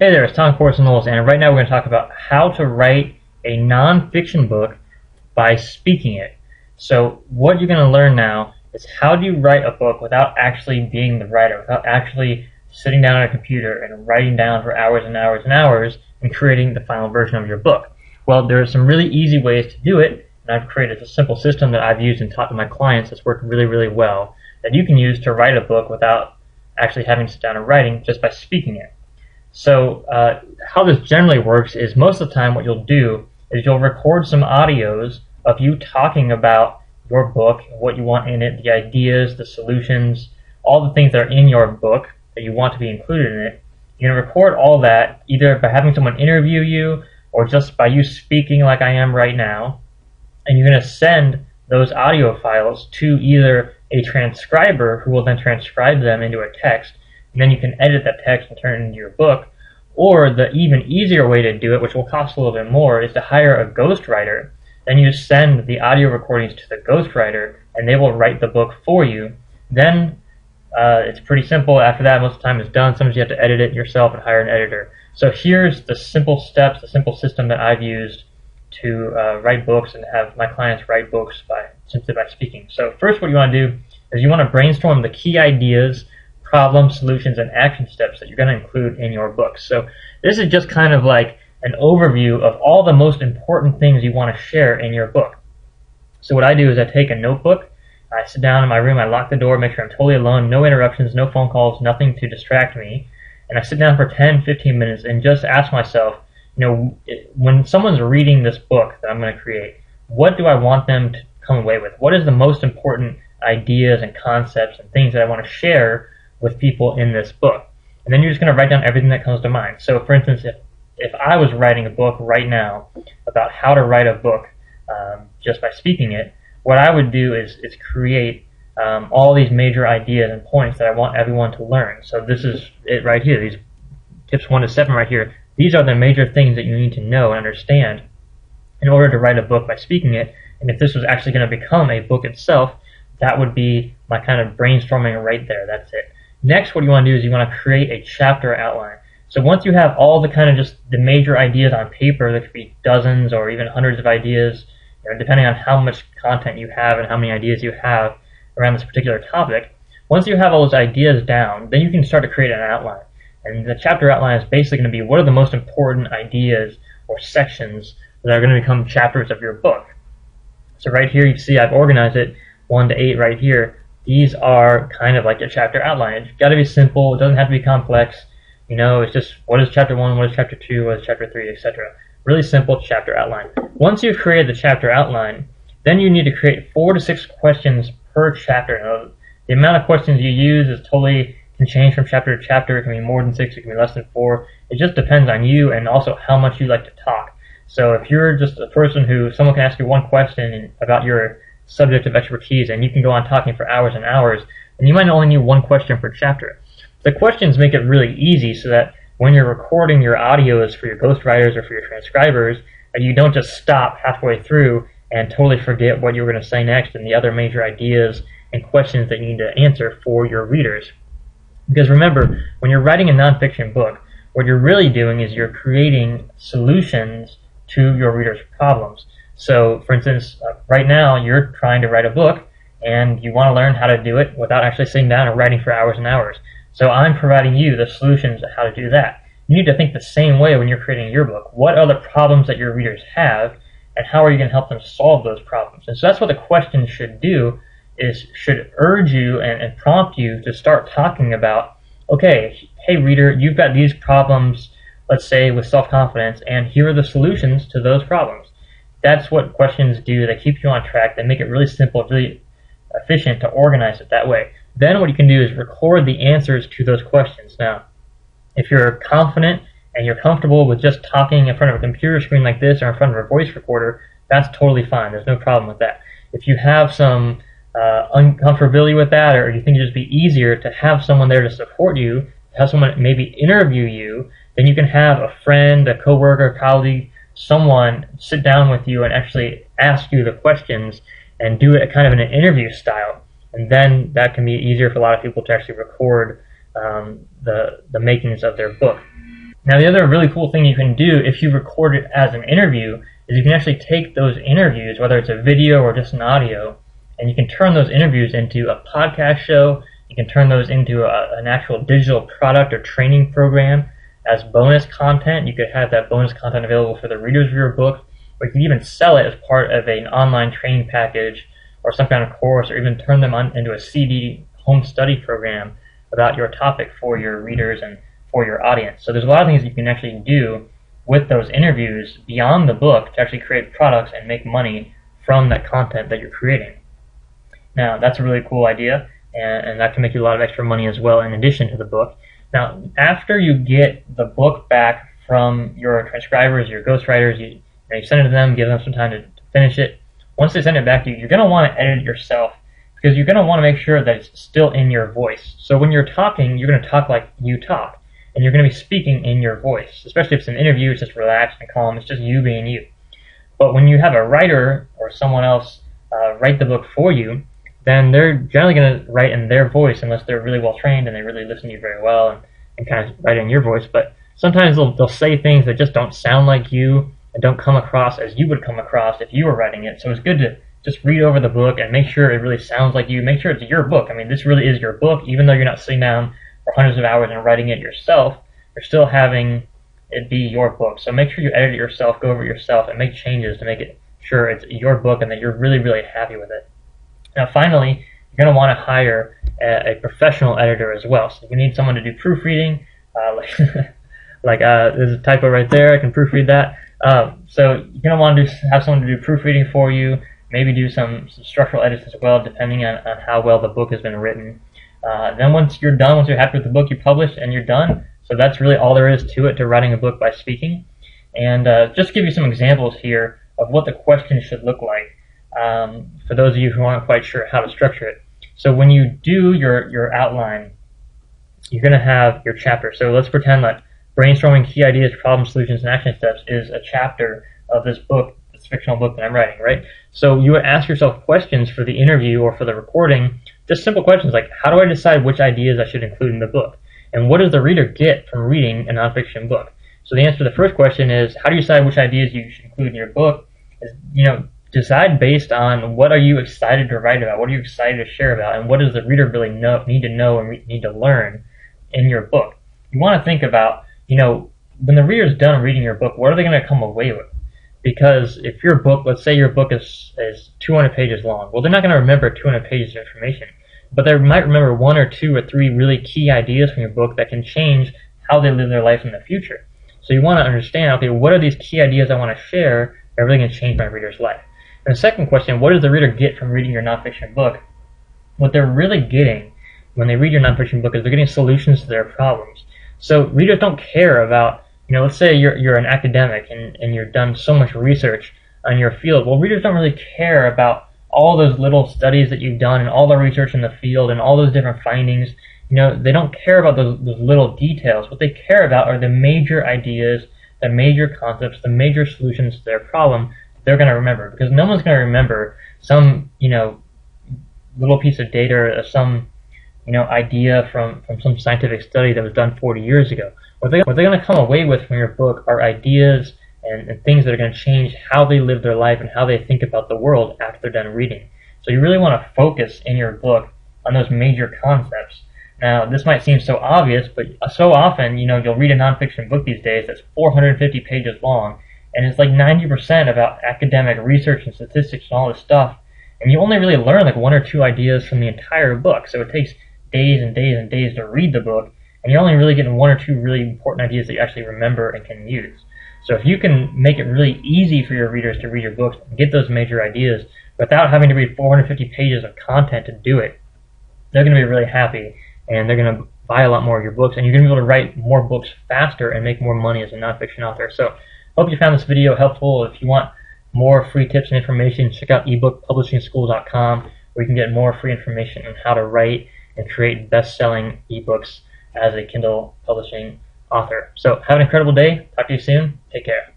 Hey there, it's Tom Corson-Knowles, and right now we're going to talk about how to write a non-fiction book by speaking it. So what you're going to learn now is how do you write a book without actually being the writer, without actually sitting down at a computer and writing down for hours and hours and hours and creating the final version of your book. Well, there are some really easy ways to do it, and I've created a simple system that I've used and taught to my clients that's worked really, really well that you can use to write a book without actually having to sit down and writing, just by speaking it. So how this generally works is most of the time what you'll do is you'll record some audios of you talking about your book, what you want in it, the ideas, the solutions, all the things that are in your book that you want to be included in it. You're going to record all that either by having someone interview you or just by you speaking like I am right now. And you're going to send those audio files to either a transcriber who will then transcribe them into a text, and then you can edit that text and turn it into your book. Or the even easier way to do it, which will cost a little bit more, is to hire a ghostwriter. Then you send the audio recordings to the ghostwriter, and they will write the book for you. Then it's pretty simple. After that, most of the time it's done. Sometimes you have to edit it yourself and hire an editor. So here's the simple steps, the simple system that I've used to write books and have my clients write books simply by speaking. So first what you want to do is you want to brainstorm the key ideas, problems, solutions, and action steps that you're going to include in your book. So this is just kind of like an overview of all the most important things you want to share in your book. So what I do is I take a notebook, I sit down in my room, I lock the door, make sure I'm totally alone, no interruptions, no phone calls, nothing to distract me, and I sit down for 10-15 minutes and just ask myself, when someone's reading this book that I'm going to create, what do I want them to come away with? What is the most important ideas and concepts and things that I want to share with people in this book? And then you're just going to write down everything that comes to mind. So for instance, if I was writing a book right now about how to write a book just by speaking it, what I would do is create all these major ideas and points that I want everyone to learn. So this is it right here, these tips 1 to 7 right here. These are the major things that you need to know and understand in order to write a book by speaking it. And if this was actually going to become a book itself, that would be my kind of brainstorming right there. That's it. Next, what you want to do is you want to create a chapter outline. So once you have all the kind of just the major ideas on paper, there could be dozens or even hundreds of ideas, depending on how much content you have and how many ideas you have around this particular topic. Once you have all those ideas down, then you can start to create an outline. And the chapter outline is basically going to be what are the most important ideas or sections that are going to become chapters of your book. So right here you see I've organized it 1 to 8 right here. These are kind of like a chapter outline. It's got to be simple. It doesn't have to be complex. It's just what is chapter 1, what is chapter 2, what is chapter 3, etc. Really simple chapter outline. Once you've created the chapter outline, then you need to create 4 to 6 questions per chapter. Now, the amount of questions you use is totally can change from chapter to chapter. It can be more than 6, it can be less than 4. It just depends on you and also how much you like to talk. So if you're just a person who someone can ask you one question about your subject of expertise and you can go on talking for hours and hours, then you might only need one question per chapter. The questions make it really easy so that when you're recording your audios for your ghostwriters or for your transcribers, you don't just stop halfway through and totally forget what you were going to say next and the other major ideas and questions that you need to answer for your readers. Because remember, when you're writing a nonfiction book, what you're really doing is you're creating solutions to your readers' problems. So, for instance, right now you're trying to write a book and you want to learn how to do it without actually sitting down and writing for hours and hours. So I'm providing you the solutions of how to do that. You need to think the same way when you're creating your book. What are the problems that your readers have, and how are you going to help them solve those problems? And so that's what the question should do, should urge you and prompt you to start talking about, okay, hey reader, you've got these problems, let's say with self-confidence, and here are the solutions to those problems. That's what questions do. They keep you on track. They make it really simple, really efficient to organize it that way. Then what you can do is record the answers to those questions. Now, if you're confident and you're comfortable with just talking in front of a computer screen like this or in front of a voice recorder, that's totally fine. There's no problem with that. If you have some uncomfortability with that, or you think it'd just be easier to have someone there to support you, to have someone maybe interview you, then you can have a friend, a coworker, a colleague, someone sit down with you and actually ask you the questions and do it kind of in an interview style. And then that can be easier for a lot of people to actually record the makings of their book. Now, the other really cool thing you can do if you record it as an interview is you can actually take those interviews, whether it's a video or just an audio, and you can turn those interviews into a podcast show. You can turn those into an actual digital product or training program as bonus content. You could have that bonus content available for the readers of your book, or you can even sell it as part of an online training package or some kind of course, or even turn them into a CD home study program about your topic for your readers and for your audience. So there's a lot of things you can actually do with those interviews beyond the book to actually create products and make money from that content that you're creating. Now, that's a really cool idea, and that can make you a lot of extra money as well in addition to the book. Now, after you get the book back from your transcribers, your ghostwriters, you send it to them, give them some time to finish it. Once they send it back to you, you're going to want to edit it yourself, because you're going to want to make sure that it's still in your voice. So when you're talking, you're going to talk like you talk. And you're going to be speaking in your voice, especially if it's an interview. It's just relaxed and calm. It's just you being you. But when you have a writer or someone else write the book for you, then they're generally going to write in their voice unless they're really well trained and they really listen to you very well and kind of write in your voice. But sometimes they'll say things that just don't sound like you and don't come across as you would come across if you were writing it. So it's good to just read over the book and make sure it really sounds like you. Make sure it's your book. I mean, this really is your book, even though you're not sitting down for hundreds of hours and writing it yourself. You're still having it be your book. So make sure you edit it yourself, go over it yourself, and make changes to make it sure it's your book and that you're really, really happy with it. Now, finally, you're going to want to hire a professional editor as well. So you need someone to do proofreading. There's a typo right there. I can proofread that. So you're going to want to have someone to do proofreading for you. Maybe do some structural edits as well, depending on how well the book has been written. Then once you're done, once you're happy with the book, you publish and you're done. So that's really all there is to it, to writing a book by speaking. And just to give you some examples here of what the questions should look like for those of you who aren't quite sure how to structure it. So when you do your outline, you're going to have your chapter. So let's pretend that brainstorming key ideas, problem solutions, and action steps is a chapter of this book, this fictional book that I'm writing, right? So you would ask yourself questions for the interview or for the recording, just simple questions like, how do I decide which ideas I should include in the book? And what does the reader get from reading a nonfiction book? So the answer to the first question is, how do you decide which ideas you should include in your book? Is, decide based on what are you excited to write about, what are you excited to share about, and what does the reader really need to know and need to learn in your book. You want to think about, when the reader's done reading your book, what are they going to come away with? Because if your book, let's say your book is 200 pages long, well, they're not going to remember 200 pages of information, but they might remember 1 or 2 or 3 really key ideas from your book that can change how they live their life in the future. So you want to understand, okay, what are these key ideas I want to share that are really going to change my reader's life? And the second question, what does the reader get from reading your nonfiction book? What they're really getting when they read your nonfiction book is they're getting solutions to their problems. So readers don't care about, let's say you're an academic and you've done so much research on your field. Well, readers don't really care about all those little studies that you've done and all the research in the field and all those different findings. They don't care about those little details. What they care about are the major ideas, the major concepts, the major solutions to their problem they're going to remember. Because no one's going to remember some, little piece of data or some, idea from some scientific study that was done 40 years ago. What they're going to come away with from your book are ideas and things that are going to change how they live their life and how they think about the world after they're done reading. So you really want to focus in your book on those major concepts. Now, this might seem so obvious, but so often, you'll read a nonfiction book these days that's 450 pages long, and it's like 90% about academic research and statistics and all this stuff, and you only really learn like 1 or 2 ideas from the entire book. So it takes days and days and days to read the book, and you're only really getting 1 or 2 really important ideas that you actually remember and can use. So if you can make it really easy for your readers to read your books and get those major ideas without having to read 450 pages of content to do it, they're going to be really happy, and they're going to buy a lot more of your books, and you're going to be able to write more books faster and make more money as a nonfiction author. So hope you found this video helpful. If you want more free tips and information, check out ebookpublishingschool.com, where you can get more free information on how to write and create best-selling ebooks as a Kindle publishing author. So have an incredible day. Talk to you soon. Take care.